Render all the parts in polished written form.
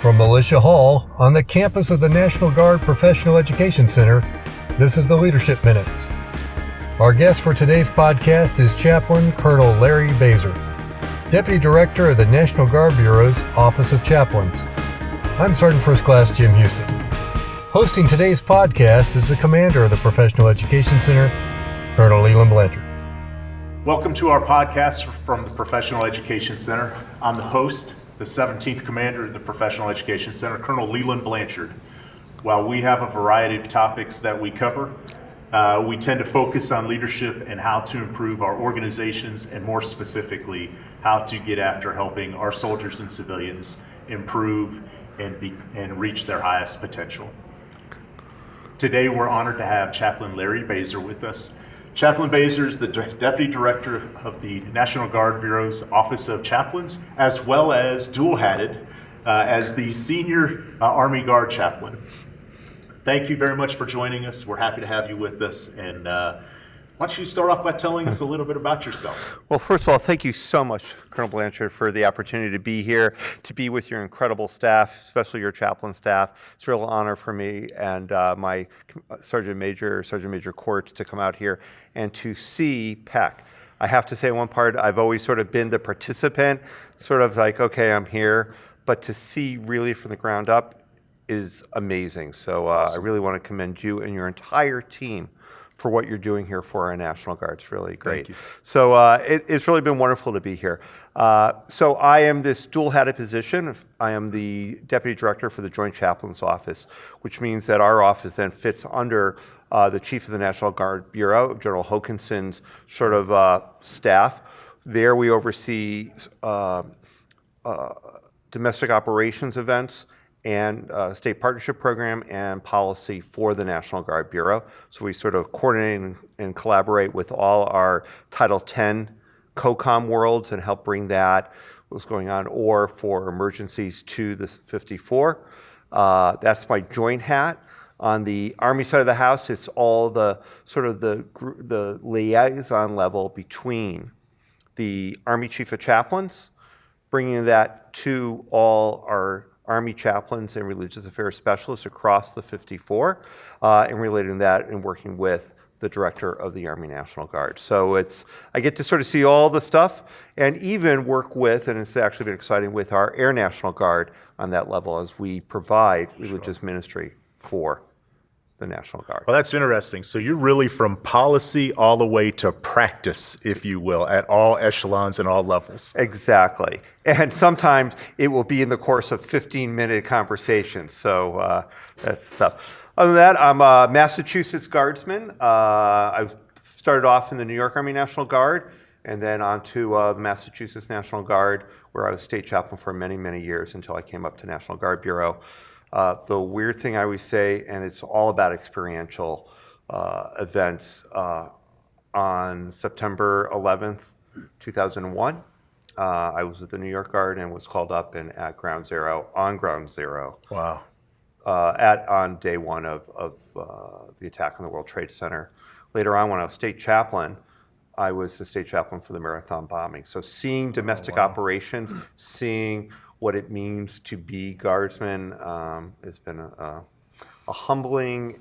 From Militia Hall on the campus of the National Guard Professional Education Center, this is the Leadership Minutes. Our guest for today's podcast is Chaplain Colonel Larry Bazer, Deputy Director of the National Guard Bureau's Office of Chaplains. I'm Sergeant First Class Jim Houston. Hosting today's podcast is the Commander of the Professional Education Center, Colonel Leland Blanchard. Welcome to our podcast from the Professional Education Center. I'm the host, the 17th Commander of the Professional Education Center, Colonel Leland Blanchard. While we have a variety of topics that we cover, we tend to focus on leadership and how to improve our organizations, and more specifically, how to get after helping our soldiers and civilians improve and reach their highest potential. Today, we're honored to have Chaplain Larry Bazer with us. Chaplain Bazer is the Deputy Director of the National Guard Bureau's Office of Chaplains, as well as dual-hatted as the Senior Army Guard Chaplain. Thank you very much for joining us. We're happy to have you with us. And why don't you start off by telling us a little bit about yourself? Well, first of all, thank you so much, Colonel Blanchard, for the opportunity to be here, to be with your incredible staff, especially your chaplain staff. It's a real honor for me and my Sergeant Major Courts to come out here and to see PEC. I have to say one part, I've always sort of been the participant, sort of like, okay, I'm here, but to see really from the ground up is amazing. So I really want to commend you and your entire team for what you're doing here for our National Guard. It's really great. Thank you. So it's really been wonderful to be here. So I am this dual-hatted position. I am the Deputy Director for the Joint Chaplain's Office, which means that our office then fits under the Chief of the National Guard Bureau, General Hokinson's sort of staff. There we oversee domestic operations events and state partnership program and policy for the National Guard Bureau. So we sort of coordinate and collaborate with all our Title X COCOM worlds and help bring that, what's going on, or for emergencies to the 54. That's my joint hat. On the Army side of the house, it's all the sort of the liaison level between the Army Chief of Chaplains, bringing that to all our Army chaplains and religious affairs specialists across the 54, and relating that and working with the director of the Army National Guard. So I get to sort of see all the stuff and even work with, and it's actually been exciting, with our Air National Guard on that level as we provide religious ministry for the National Guard. Well, that's interesting. So you're really from policy all the way to practice, if you will, at all echelons and all levels. Exactly. And sometimes it will be in the course of 15-minute conversations. So that's tough. Other than that, I'm a Massachusetts Guardsman. I've started off in the New York Army National Guard and then on to the Massachusetts National Guard, where I was state chaplain for many, many years until I came up to National Guard Bureau. The weird thing I always say, and it's all about experiential events, on September 11th, 2001, I was with the New York Guard and was called up and at Ground Zero, on Ground Zero. Wow. On day one of the attack on the World Trade Center. Later on, when I was state chaplain, I was the state chaplain for the Marathon bombing. So seeing domestic operations, seeing what it means to be guardsmen has been a humbling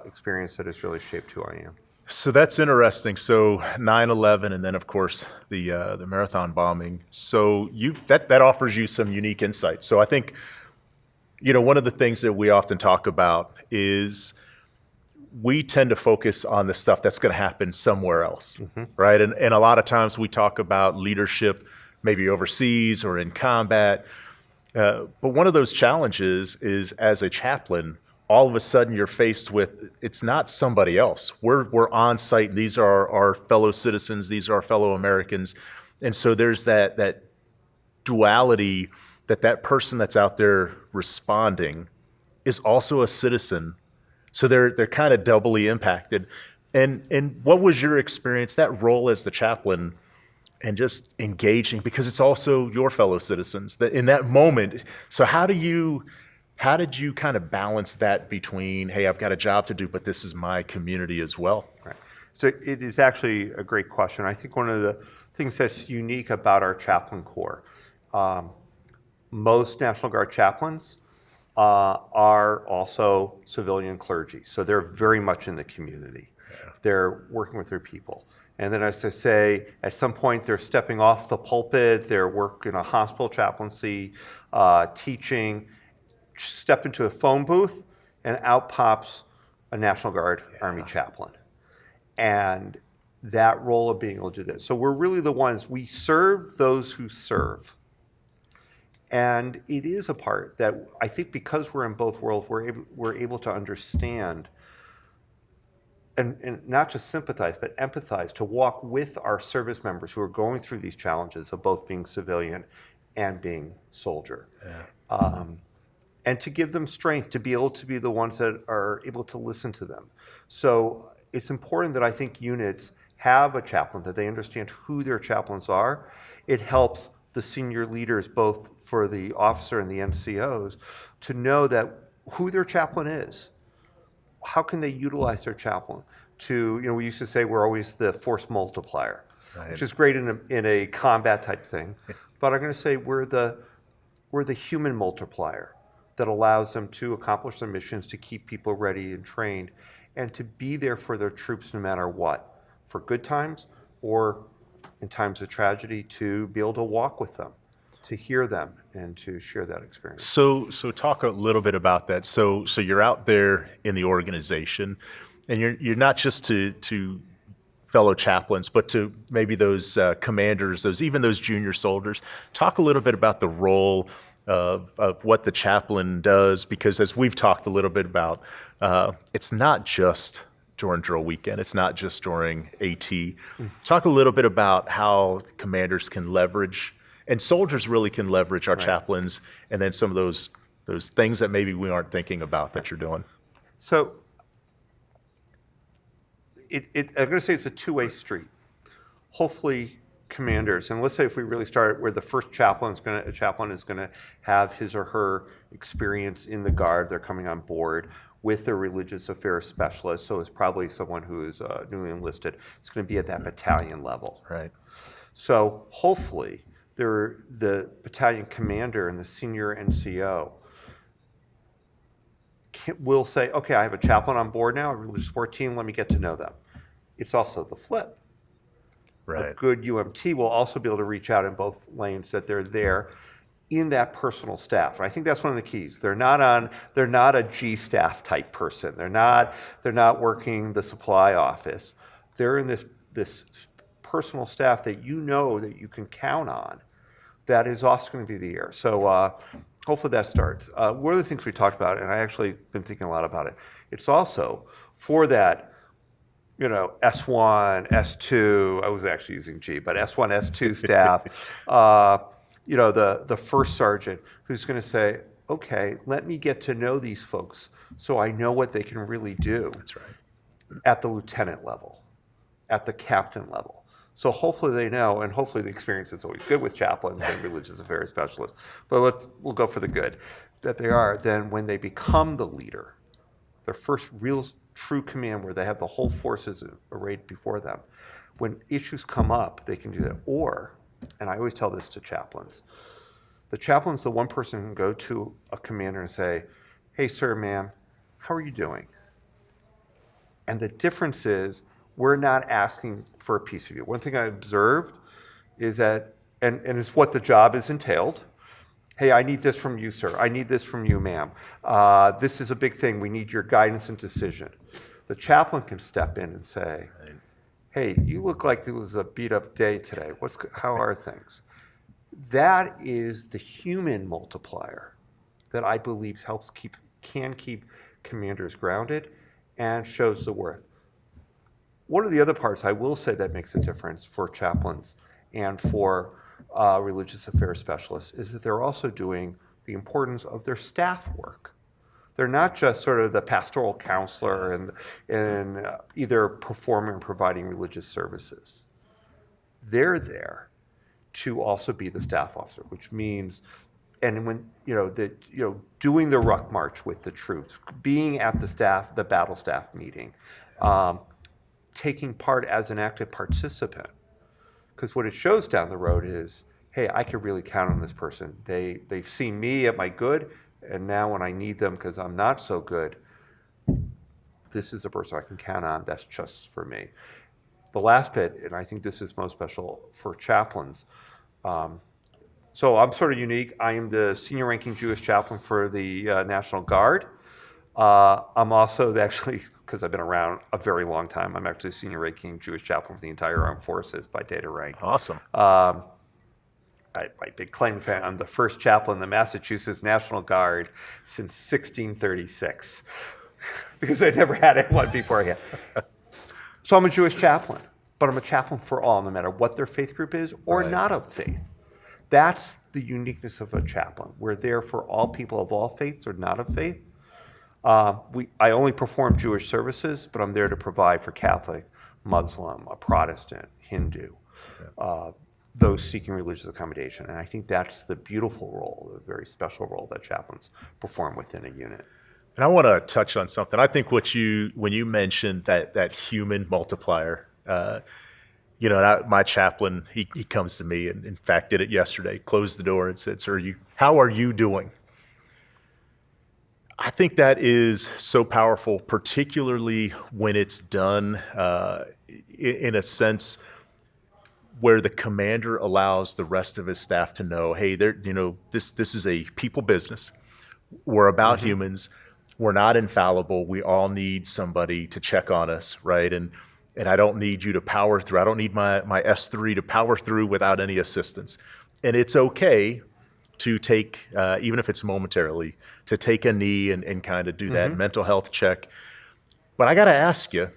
experience that has really shaped who I am. So that's interesting. So 9/11, and then of course the Marathon bombing. So that offers you some unique insights. So I think, one of the things that we often talk about is we tend to focus on the stuff that's going to happen somewhere else, right? And a lot of times we talk about leadership maybe overseas or in combat. But one of those challenges is, as a chaplain, all of a sudden you're faced with, it's not somebody else. We're on site. These are our fellow citizens. These are our fellow Americans. And so there's that duality that person that's out there responding is also a citizen. So they're kind of doubly impacted. And what was your experience, that role as the chaplain, and just engaging, because it's also your fellow citizens that in that moment. So how did you kind of balance that between, hey, I've got a job to do, but this is my community as well? Right. So it is actually a great question. I think one of the things that's unique about our chaplain corps, most National Guard chaplains are also civilian clergy. So they're very much in the community. They're working with their people. And then, as I say, at some point they're stepping off the pulpit, they're working a hospital chaplaincy, teaching, step into a phone booth, and out pops a National Guard Army chaplain. And that role of being able to do that. So we're really the ones, we serve those who serve. And it is a part that I think because we're in both worlds, we're able to understand and not just sympathize, but empathize, to walk with our service members who are going through these challenges of both being civilian and being soldier. And to give them strength to be able to be the ones that are able to listen to them. So it's important that I think units have a chaplain, that they understand who their chaplains are. It helps the senior leaders, both for the officer and the NCOs, to know that who their chaplain is. How can they utilize their chaplain to, we used to say we're always the force multiplier, which is great in a combat type thing. But I'm going to say we're the human multiplier that allows them to accomplish their missions, to keep people ready and trained, and to be there for their troops no matter what, for good times or in times of tragedy, to be able to walk with them, to hear them, and to share that experience. So talk a little bit about that. So you're out there in the organization, and you're not just to fellow chaplains, but to maybe those commanders, even those junior soldiers. Talk a little bit about the role of what the chaplain does, because as we've talked a little bit about, it's not just during drill weekend, it's not just during AT. Talk a little bit about how commanders can leverage, and soldiers really can leverage our chaplains, and then some of those things that maybe we aren't thinking about that you're doing. So I'm going to say it's a two-way street. Hopefully commanders, and let's say if we really start where the first chaplain is going to have his or her experience in the Guard, they're coming on board with their religious affairs specialist, so it's probably someone who is newly enlisted. It's going to be at that battalion level. Right. So hopefully the battalion commander and the senior NCO will say, okay, I have a chaplain on board now, a religious support team, let me get to know them. It's also the flip. Right. A good UMT will also be able to reach out in both lanes, that they're there in that personal staff. And I think that's one of the keys. They're not a G staff type person. They're not working the supply office. They're in this personal staff that that you can count on, that is also going to be the So hopefully that starts. One of the things we talked about, and I actually been thinking a lot about it, it's also for that S1, S2, I was actually using G, but S1, S2 staff, the first sergeant who's going to say, okay, let me get to know these folks so I know what they can really do. That's right. At the lieutenant level, at the captain level. So hopefully they know, and hopefully the experience is always good with chaplains and religious affairs specialists, but we'll go for the good, that they are. Then when they become the leader, their first real true command where they have the whole forces arrayed before them, when issues come up, they can do that. Or, and I always tell this to chaplains, the chaplain's the one person who can go to a commander and say, hey, sir, ma'am, how are you doing? And the difference is, we're not asking for a piece of you. One thing I observed is that, and it's what the job is entailed, hey, I need this from you, sir. I need this from you, ma'am. This is a big thing. We need your guidance and decision. The chaplain can step in and say, hey, you look like it was a beat-up day today. How are things? That is the human multiplier that I believe can keep commanders grounded and shows the worth. One of the other parts I will say that makes a difference for chaplains and for religious affairs specialists is that they're also doing the importance of their staff work. They're not just sort of the pastoral counselor and either performing or providing religious services. They're there to also be the staff officer, which means, and when doing the ruck march with the troops, being at the battle staff meeting, taking part as an active participant. Because what it shows down the road is, hey, I can really count on this person. They've seen me at my good, And now when I need them because I'm not so good, this is a person I can count on. That's just for me. The last bit, and I think this is most special for chaplains. So I'm sort of unique. I am the senior ranking Jewish chaplain for the National Guard. I'm also actually, because I've been around a very long time, I'm actually senior ranking Jewish chaplain for the entire armed forces by data rank. Awesome. My big claim to fame, I'm the first chaplain in the Massachusetts National Guard since 1636, because I never had anyone beforehand. So I'm a Jewish chaplain, but I'm a chaplain for all, no matter what their faith group is or not of faith. That's the uniqueness of a chaplain. We're there for all people of all faiths or not of faith. I only perform Jewish services, but I'm there to provide for Catholic, Muslim, a Protestant, Hindu, those seeking religious accommodation. And I think that's the beautiful role, the very special role that chaplains perform within a unit. And I want to touch on something. I think when you mentioned that human multiplier, my chaplain, he comes to me and in fact did it yesterday, closed the door and said, "Sir, how are you doing?" I think that is so powerful, particularly when it's done in a sense where the commander allows the rest of his staff to know, hey, this is a people business. We're about humans. We're not infallible. We all need somebody to check on us, right? And I don't need you to power through. I don't need my S3 to power through without any assistance. And it's okay to take, even if it's momentarily, to take a knee and kind of do that mental health check. But I got to ask you,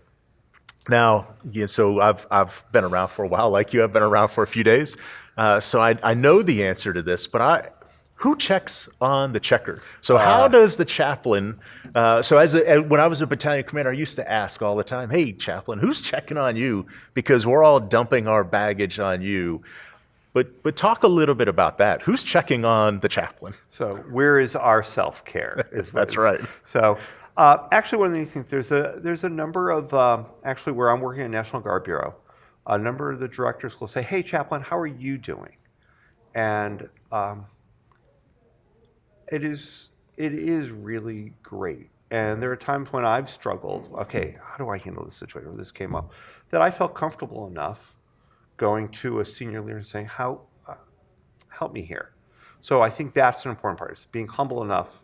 now, so I've been around for a while, like you. I've been around for a few days. So I know the answer to this, but who checks on the checker? So how does the chaplain, when I was a battalion commander, I used to ask all the time, hey, chaplain, who's checking on you? Because we're all dumping our baggage on you. But talk a little bit about that. Who's checking on the chaplain? So where is our self-care? That's right. So actually, one of the things, there's a number of, actually where I'm working at National Guard Bureau, a number of the directors will say, hey, chaplain, how are you doing? And it is really great. And there are times when I've struggled, okay, how do I handle this situation where this came up, that I felt comfortable enough going to a senior leader and saying, help me here. So I think that's an important part, is being humble enough.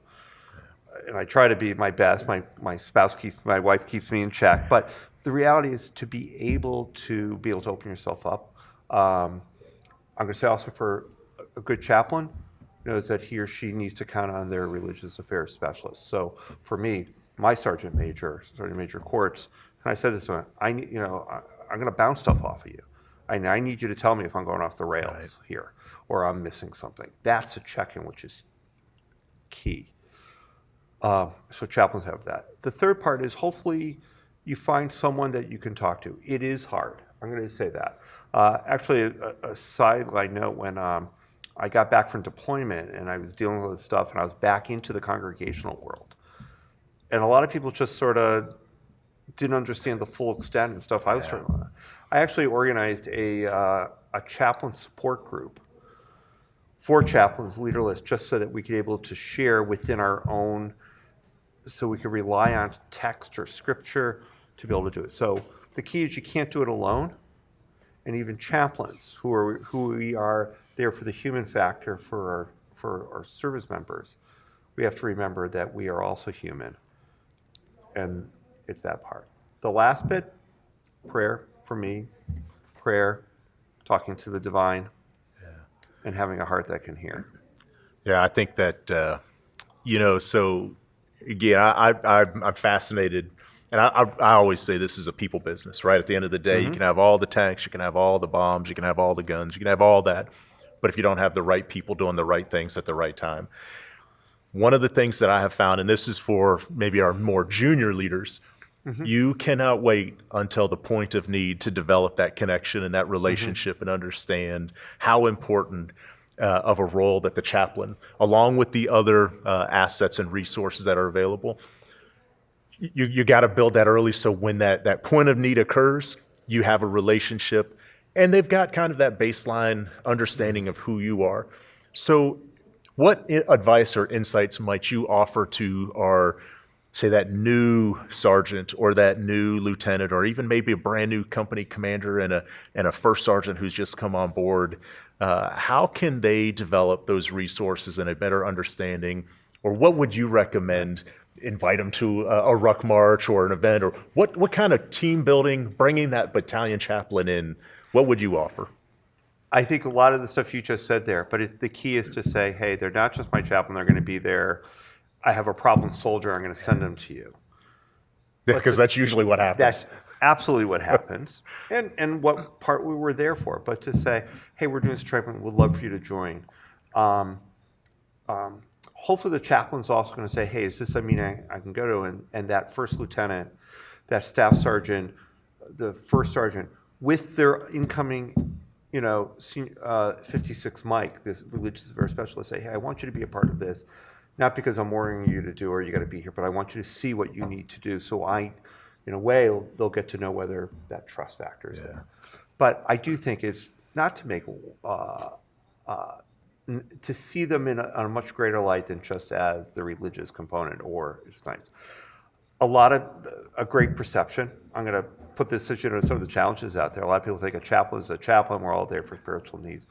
And I try to be my best. My wife keeps me in check. But the reality is to be able to open yourself up. I'm going to say also for a good chaplain knows that he or she needs to count on their religious affairs specialist. So for me, my Sergeant Major Courts, and I said this to him, I'm going to bounce stuff off of you. I need you to tell me if I'm going off the rails here or I'm missing something. That's a check-in, which is key. So chaplains have that. The third part is hopefully you find someone that you can talk to. It is hard. I'm going to say that. Actually, a sideline note, when I got back from deployment and I was dealing with this stuff and I was back into the congregational world. And a lot of people just sort of didn't understand the full extent and stuff I was trying to. I actually organized a chaplain support group for chaplains, leaderless, just so that we could be able to share within our own, so we could rely on text or scripture to be able to do it. So the key is you can't do it alone. And even chaplains who we are there for the human factor for our service members, we have to remember that we are also human. And it's that part. The last bit, prayer for me, talking to the divine, and having a heart that can hear. Yeah, I think that, so again, I'm fascinated. And I always say this is a people business, right? At the end of the day, you can have all the tanks, you can have all the bombs, you can have all the guns, you can have all that. But if you don't have the right people doing the right things at the right time. One of the things that I have found, and this is for maybe our more junior leaders, you cannot wait until the point of need to develop that connection and that relationship and understand how important of a role that the chaplain, along with the other assets and resources that are available, you got to build that early, so when that point of need occurs, you have a relationship, and they've got kind of that baseline understanding of who you are. So What advice or insights might you offer to our, say, that new sergeant or that new lieutenant, or even maybe a brand new company commander and a first sergeant who's just come on board? How can they develop those resources and a better understanding, or what would you recommend? Invite them to a ruck march or an event, or what kind of team building, bringing that battalion chaplain in, what would you offer? I think a lot of the stuff you just said there, but the key is to say, hey, they're not just my chaplain, they're going to be there. I have a problem soldier, I'm going to send them to you. Because that's usually what happens. That's absolutely what happens, and what part we were there for. But to say, hey, we're doing this training, we'd love for you to join. Hopefully the chaplain's also going to say, hey, is this a meeting I can go to? And that first lieutenant, that staff sergeant, the first sergeant, with their incoming, 56 Mike, this religious affairs specialist, say, hey, I want you to be a part of this, not because I'm ordering you to do or you got to be here, but I want you to see what you need to do. So in a way, they'll get to know whether that trust factor is there. But I do think it's not to make to see them in a much greater light than just as the religious component, or it's nice. A great perception. I'm going to put this as some of the challenges out there. A lot of people think a chaplain is a chaplain. We're all there for spiritual needs.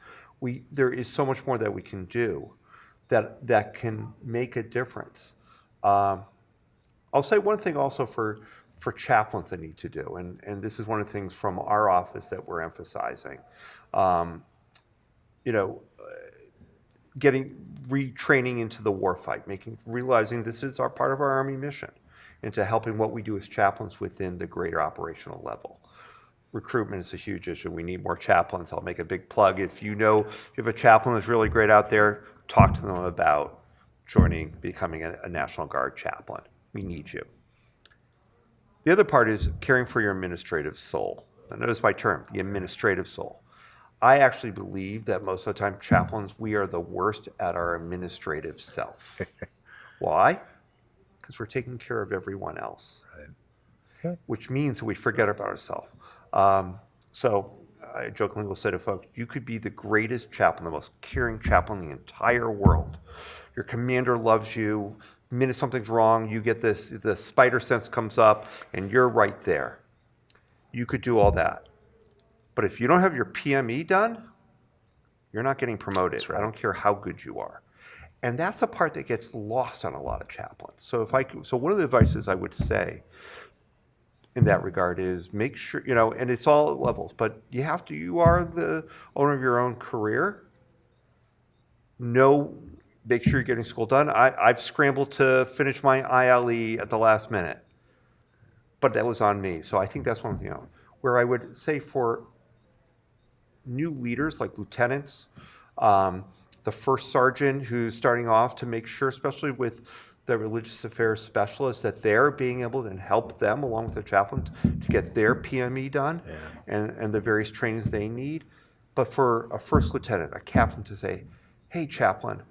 There is so much more that we can do that can make a difference. I'll say one thing also for chaplains they need to do, and this is one of the things from our office that we're emphasizing. Getting retraining into the war fight, realizing this is part of our Army mission, into helping what we do as chaplains within the greater operational level. Recruitment is a huge issue. We need more chaplains. I'll make a big plug. If you have a chaplain that's really great out there, talk to them about becoming a National Guard chaplain. We need you. The other part is caring for your administrative soul. Now, notice my term, the administrative soul. I actually believe that most of the time, chaplains, we are the worst at our administrative self. Why? Because we're taking care of everyone else, right. Which means we forget about ourselves. So I jokingly will say to folks, you could be the greatest chaplain, the most caring chaplain in the entire world. Your commander loves you. The minute something's wrong, you get the spider sense comes up, and you're right there. You could do all that. But if you don't have your PME done, you're not getting promoted. Right. I don't care how good you are. And that's the part that gets lost on a lot of chaplains. So one of the advices I would say in that regard is make sure, and it's all at levels, but you are the owner of your own career. Make sure you're getting school done. I've scrambled to finish my ILE at the last minute, but that was on me. So I think that's one thing where I would say for new leaders like lieutenants, the first sergeant who's starting off, to make sure, especially with the religious affairs specialists, that they're being able to help them along with the chaplain to get their PME done and the various trainings they need. But for a first lieutenant, a captain, to say, hey, chaplain,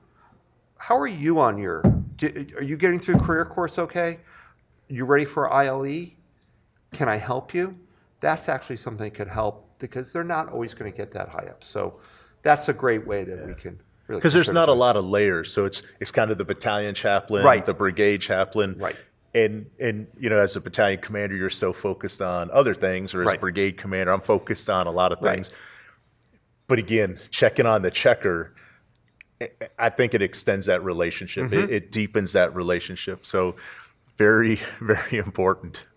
how are you on are you getting through career course okay? You ready for ILE? Can I help you? That's actually something that could help, because they're not always going to get that high up. So that's a great way that we can really. Because there's not a lot of layers. So it's kind of the battalion chaplain, right. The brigade chaplain. Right. And as a battalion commander, you're so focused on other things, or as a brigade commander, I'm focused on a lot of things. Right. But again, checking on the checker, I think it extends that relationship. Mm-hmm. It deepens that relationship. So very, very important.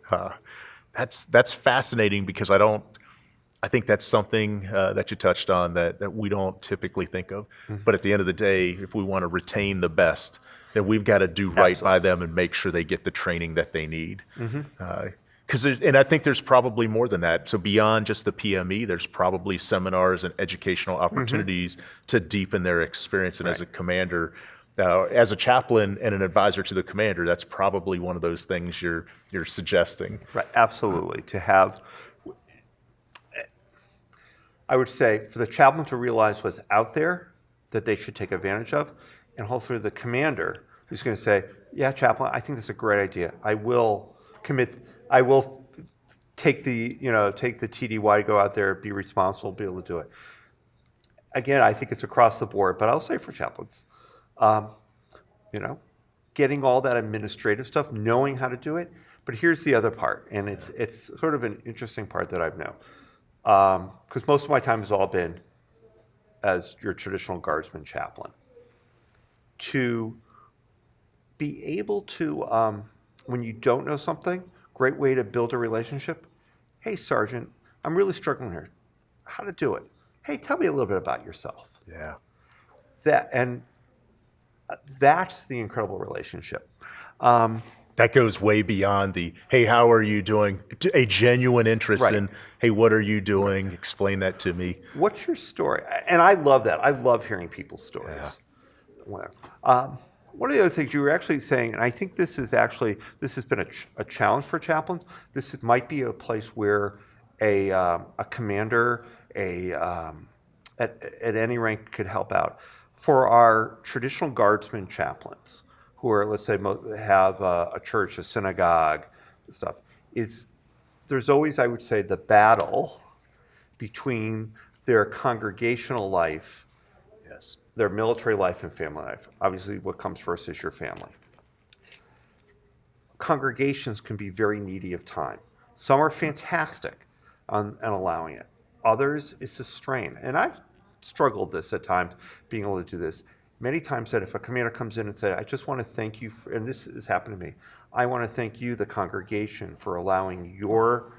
That's fascinating, because I think that's something that you touched on that we don't typically think of. Mm-hmm. But at the end of the day, if we want to retain the best, then we've got to do right by them and make sure they get the training that they need. Mm-hmm. And I think there's probably more than that. So beyond just the PME, there's probably seminars and educational opportunities to deepen their experience. And as a commander, as a chaplain and an advisor to the commander, that's probably one of those things you're suggesting. Right, absolutely. To have, I would say, for the chaplain to realize what's out there that they should take advantage of, and hopefully the commander who's going to say, yeah, chaplain, I think that's a great idea. I will take the TDY to go out there, be responsible, be able to do it. Again, I think it's across the board, but I'll say for chaplains, You know, getting all that administrative stuff, knowing how to do it. But here's the other part, and it's sort of an interesting part that I've known. Because most of my time has all been as your traditional guardsman chaplain. To be able to, when you don't know something, great way to build a relationship. Hey, Sergeant, I'm really struggling here. How to do it? Hey, tell me a little bit about yourself. Yeah. That's the incredible relationship. That goes way beyond the, hey, how are you doing? A genuine interest Right. in, hey, what are you doing? Explain that to me. What's your story? And I love that. I love hearing people's stories. Whatever. One of the other things you were actually saying, and I think this has been a challenge for chaplains. This might be a place where a commander at any rank could help out. For our traditional guardsmen chaplains, who are, let's say, have a church, a synagogue, stuff, there's always, I would say, the battle between their congregational life, Yes. their military life, and family life. Obviously, what comes first is your family. Congregations can be very needy of time. Some are fantastic on allowing it. Others, it's a strain. And I've struggled this at times, being able to do this. Many times that if a commander comes in and says, I just want to thank you, and this has happened to me, I want to thank you, the congregation, for allowing your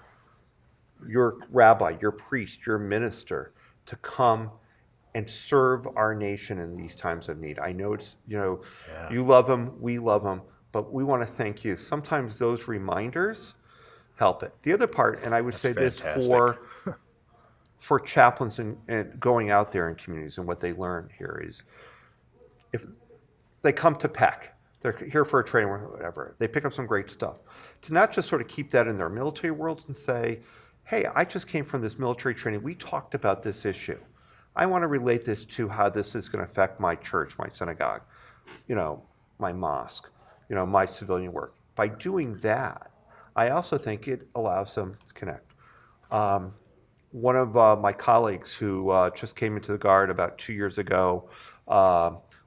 rabbi, your priest, your minister to come and serve our nation in these times of need. I know it's, you love them, we love them, but we want to thank you. Sometimes those reminders help it. The other part, and I would say this for chaplains and going out there in communities, and what they learn here is, if they come to PEC, they're here for a training or whatever, they pick up some great stuff. To not just sort of keep that in their military world and say, hey, I just came from this military training, we talked about this issue. I want to relate this to how this is going to affect my church, my synagogue, my mosque, my civilian work. By doing that, I also think it allows them to connect. One of my colleagues who just came into the Guard about 2 years ago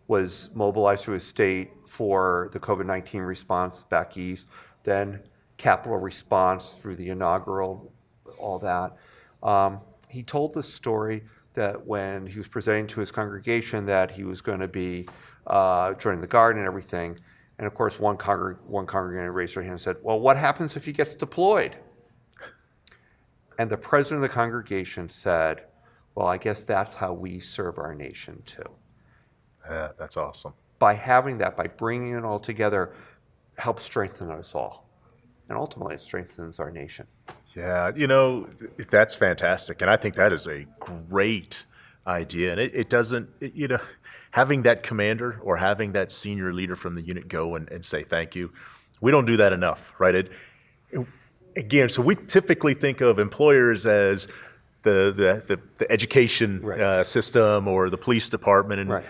was mobilized to his state for the COVID-19 response back east, then capital response through the inaugural, all that. He told the story that when he was presenting to his congregation that he was going to be joining the Guard and everything, and of course one congregant raised their hand and said, well, what happens if he gets deployed? And the president of the congregation said, well, I guess that's how we serve our nation too. Yeah, that's awesome. By having that, by bringing it all together, helps strengthen us all. And ultimately, it strengthens our nation. Yeah, that's fantastic. And I think that is a great idea. And it doesn't, having that commander or having that senior leader from the unit go and say thank you, we don't do that enough, right? Again, so we typically think of employers as the education system or the police department,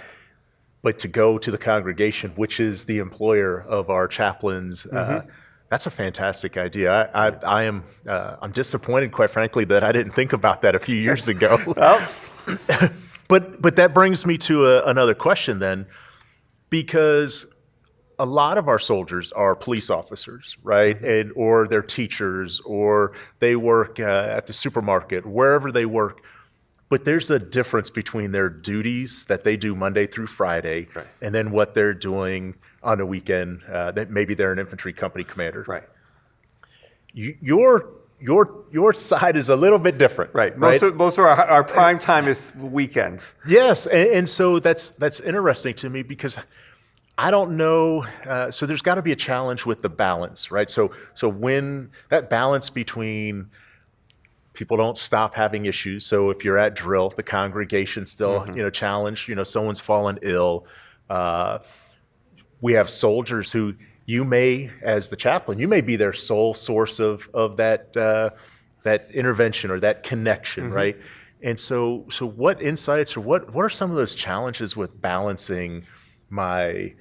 but to go to the congregation, which is the employer of our chaplains, that's a fantastic idea. I'm disappointed, quite frankly, that I didn't think about that a few years ago. But that brings me to another question then, because a lot of our soldiers are police officers, right? Or they're teachers, or they work at the supermarket, wherever they work. But there's a difference between their duties that they do Monday through Friday, and then what they're doing on a weekend. That maybe they're an infantry company commander. Right. Your side is a little bit different. Right. Most of our prime time is weekends. Yes, and so that's interesting to me because I don't know. So there's got to be a challenge with the balance, right? So when that balance between people don't stop having issues. So if you're at drill, the congregation still, challenged. Someone's fallen ill. We have soldiers who you may, as the chaplain, you may be their sole source of that intervention or that connection, right? And so what insights or what are some of those challenges with balancing my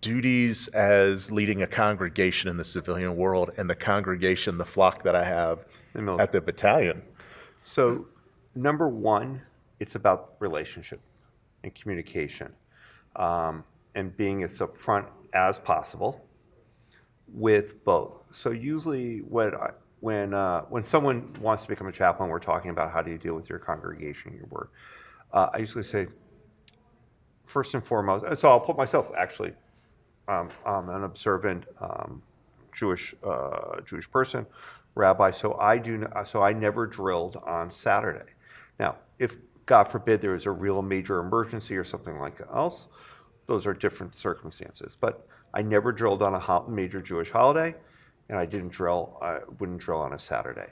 duties as leading a congregation in the civilian world and the congregation, the flock that I have at the battalion? So, number one, it's about relationship and communication. and being as upfront as possible with both. So usually when someone wants to become a chaplain, we're talking about how do you deal with your congregation, your work. I usually say, first and foremost, so I'll put myself actually, I'm an observant Jewish person, rabbi. So I never drilled on Saturday. Now, if God forbid there is a real major emergency or something like else, those are different circumstances. But I never drilled on a major Jewish holiday, and I wouldn't drill on a Saturday.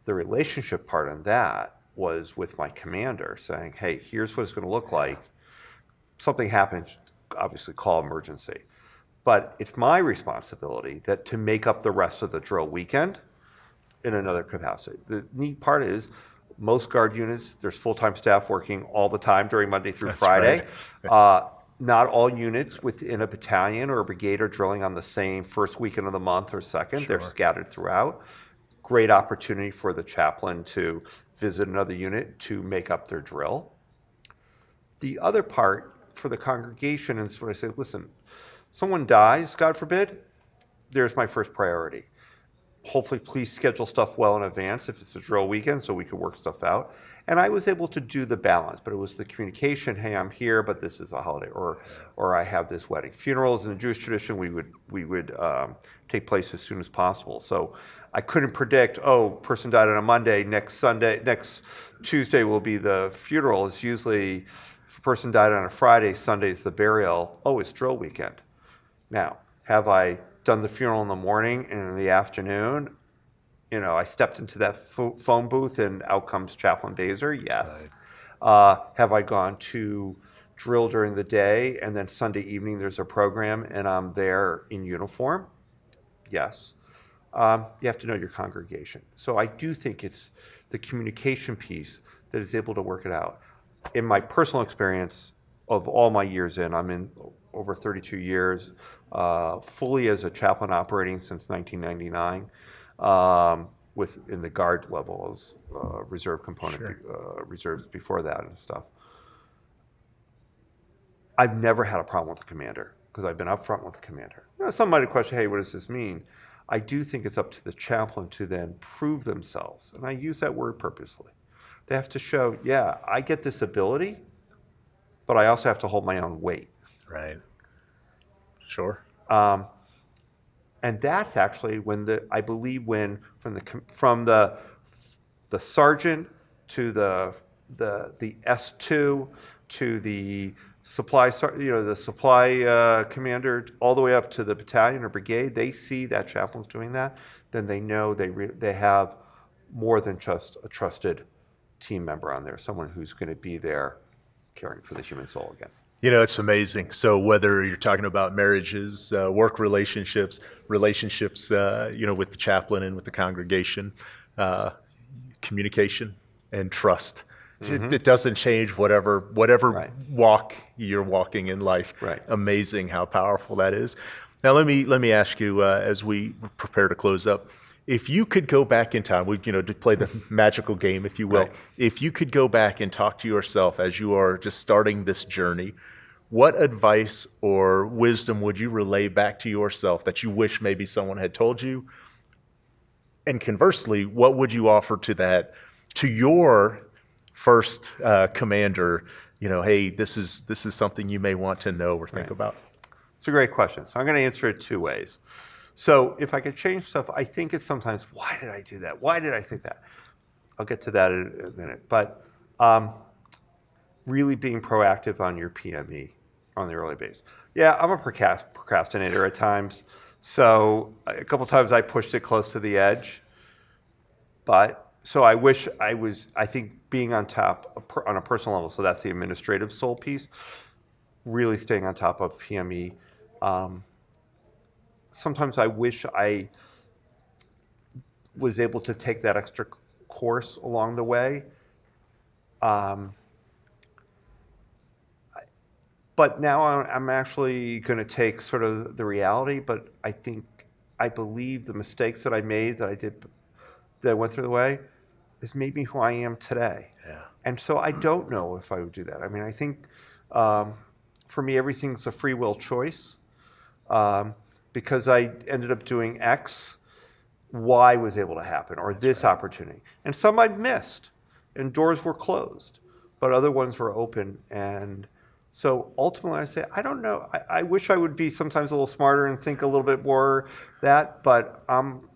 The relationship part on that was with my commander saying, hey, here's what it's going to look like. Something happens, obviously call emergency. But it's my responsibility to make up the rest of the drill weekend in another capacity. The neat part is most guard units, there's full-time staff working all the time during Monday through Friday. Right. Not all units within a battalion or a brigade are drilling on the same first weekend of the month or second. Sure. They're scattered throughout. Great opportunity for the chaplain to visit another unit to make up their drill. The other part for the congregation is when I say, listen, someone dies, God forbid, there's my first priority. Hopefully, please schedule stuff well in advance if it's a drill weekend so we can work stuff out. And I was able to do the balance, but it was the communication, hey, I'm here, but this is a holiday, or I have this wedding. Funerals in the Jewish tradition, we would take place as soon as possible. So I couldn't predict, person died on a Monday, next Tuesday will be the funeral. It's usually, if a person died on a Friday, Sunday's the burial. It's drill weekend. Now, have I done the funeral in the morning and in the afternoon? I stepped into that phone booth and out comes Chaplain Bazer, yes. Right. Have I gone to drill during the day and then Sunday evening there's a program and I'm there in uniform? Yes. You have to know your congregation. So I do think it's the communication piece that is able to work it out. In my personal experience of all my years I'm in over 32 years, fully as a chaplain operating since 1999. In the guard level as reserve component, sure. Reserves before that and stuff. I've never had a problem with the commander because I've been upfront with the commander. Some might have questioned, hey, what does this mean? I do think it's up to the chaplain to then prove themselves, and I use that word purposely. They have to show, yeah, I get this ability, but I also have to hold my own weight. Right. Sure. And that's actually when from the sergeant to the S2 to the supply commander all the way up to the battalion or brigade, they see that chaplain's doing that, then they know they have more than just a trusted team member on there, someone who's going to be there caring for the human soul again. It's amazing. So whether you're talking about marriages, work relationships, with the chaplain and with the congregation, communication and trust. Mm-hmm. It doesn't change whatever right. walk you're walking in life. Right. Amazing how powerful that is. Now let me ask you as we prepare to close up, if you could go back in time, to play the magical game, if you will, right. If you could go back and talk to yourself as you are just starting this journey, what advice or wisdom would you relay back to yourself that you wish maybe someone had told you? And conversely, what would you offer to your first commander? Hey, this is something you may want to know or think right. about. It's a great question. So I'm going to answer it two ways. So if I could change stuff, I think it's sometimes, why did I do that? Why did I think that? I'll get to that in a minute. But really being proactive on your PME on the early base. Yeah, I'm a procrastinator at times. So a couple times I pushed it close to the edge. So I wish I think being on top on a personal level, so that's the administrative soul piece, really staying on top of PME. Sometimes I wish I was able to take that extra course along the way. But now I'm actually going to take sort of the reality, but I believe the mistakes that I made, that I went through the way, has made me who I am today. Yeah. And so I don't know if I would do that. I mean, I think for me, everything's a free will choice. Because I ended up doing X, Y was able to happen, or this opportunity. And some I missed, and doors were closed, but other ones were open. And so ultimately I say, I don't know. I wish I would be sometimes a little smarter and think a little bit more that, but I'm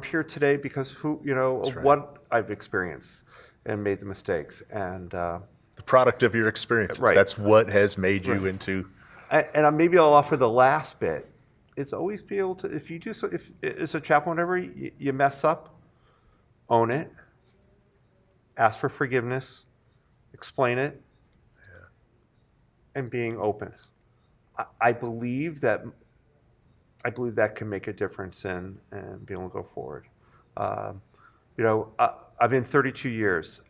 here today because of what I've experienced and made the mistakes. And The product of your experiences. Right. That's what has made you into. and maybe I'll offer the last bit. Is always be able to, if you do so, if as a chaplain, whenever you mess up, own it, ask for forgiveness, explain it, and being open. I believe that can make a difference in being able to go forward. I've been 32 years.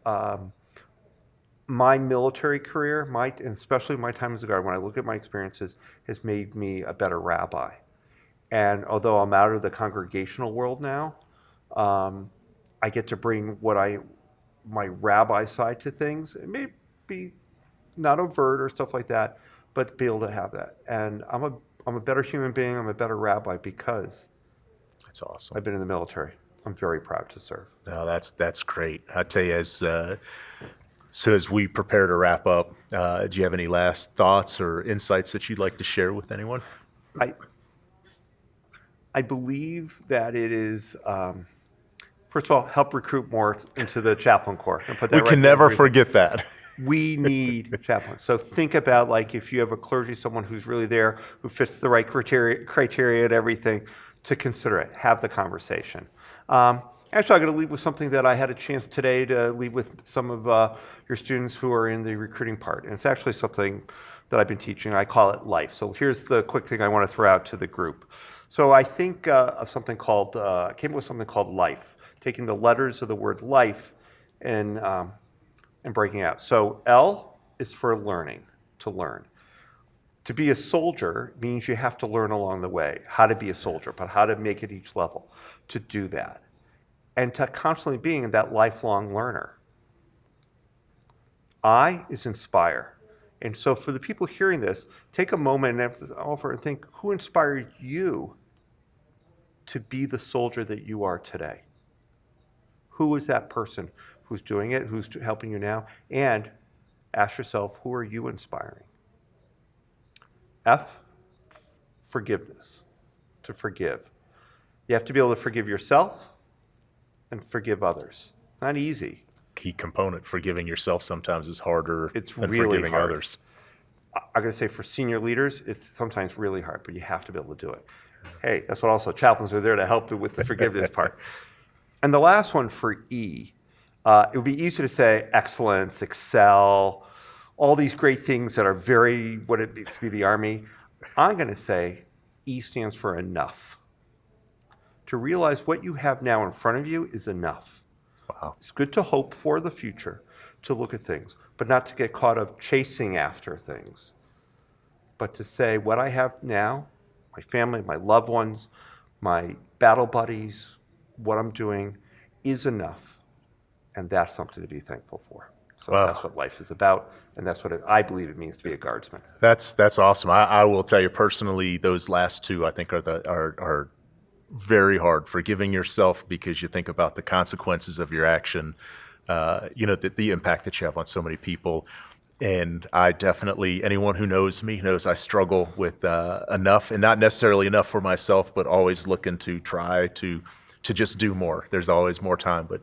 My military career, and especially my time as a guard, when I look at my experiences, has made me a better rabbi. And although I'm out of the congregational world now, I get to bring my rabbi side to things. It may be not overt or stuff like that, but be able to have that. And I'm a better human being. I'm a better rabbi because That's awesome. I've been in the military. I'm very proud to serve. No, that's great. I tell you, so as we prepare to wrap up, do you have any last thoughts or insights that you'd like to share with anyone? I believe that it is, first of all, help recruit more into the chaplain corps. We can never forget that. We need chaplains. So think about, like, if you have a clergy, someone who's really there, who fits the right criteria and everything, to consider it. Have the conversation. Actually, I'm going to leave with something that I had a chance today to leave with some of your students who are in the recruiting part. And it's actually something that I've been teaching. I call it life. So here's the quick thing I want to throw out to the group. So I think of something called, came up with something called life, taking the letters of the word life and breaking out. So L is for learning, to learn. To be a soldier means you have to learn along the way how to be a soldier, but how to make it each level to do that. And to constantly being that lifelong learner. I is inspire. And so for the people hearing this, take a moment and think, who inspired you to be the soldier that you are today? Who is that person who's doing it, who's helping you now? And ask yourself, who are you inspiring? F, forgiveness, to forgive. You have to be able to forgive yourself and forgive others. Not easy. Key component. Forgiving yourself sometimes is harder It's than really forgiving hard. others. I'm going to say for senior leaders, it's sometimes really hard, but you have to be able to do it. Hey, that's what also chaplains are there to help you with the forgiveness part. And the last one for E, it would be easy to say excellence, excel, all these great things that are very what it means to be the Army. I'm going to say E stands for enough. To realize what you have now in front of you is enough. Wow. It's good to hope for the future, to look at things, but not to get caught up chasing after things. But to say what I have now, my family, my loved ones, my battle buddies, what I'm doing is enough. And that's something to be thankful for. So Wow. That's what life is about, and that's what I believe it means to be a guardsman. That's awesome. I will tell you personally, those last two I think are very hard. Forgiving yourself because you think about the consequences of your action, the impact that you have on so many people. And I definitely, anyone who knows me knows I struggle with enough, and not necessarily enough for myself, but always looking to try to just do more. There's always more time, but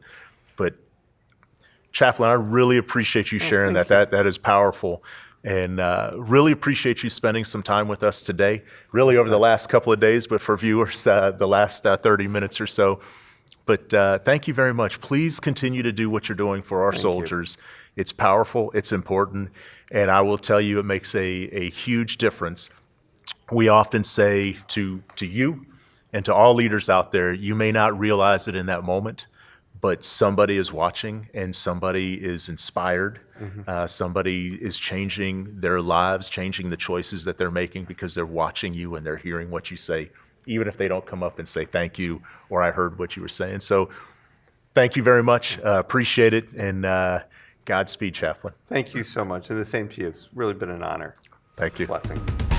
Chaplain, I really appreciate you sharing that. That is powerful. And really appreciate you spending some time with us today, really over the last couple of days, but for viewers, the last 30 minutes or so. But thank you very much. Please continue to do what you're doing for our soldiers. It's powerful, it's important, and I will tell you it makes a huge difference. We often say to you and to all leaders out there, you may not realize it in that moment, but somebody is watching and somebody is inspired. Somebody is changing their lives, changing the choices that they're making because they're watching you and they're hearing what you say, even if they don't come up and say thank you or I heard what you were saying. So thank you very much. Appreciate it. And Godspeed, Chaplain. Thank you so much. And the same to you. It's really been an honor. Thank you. Blessings.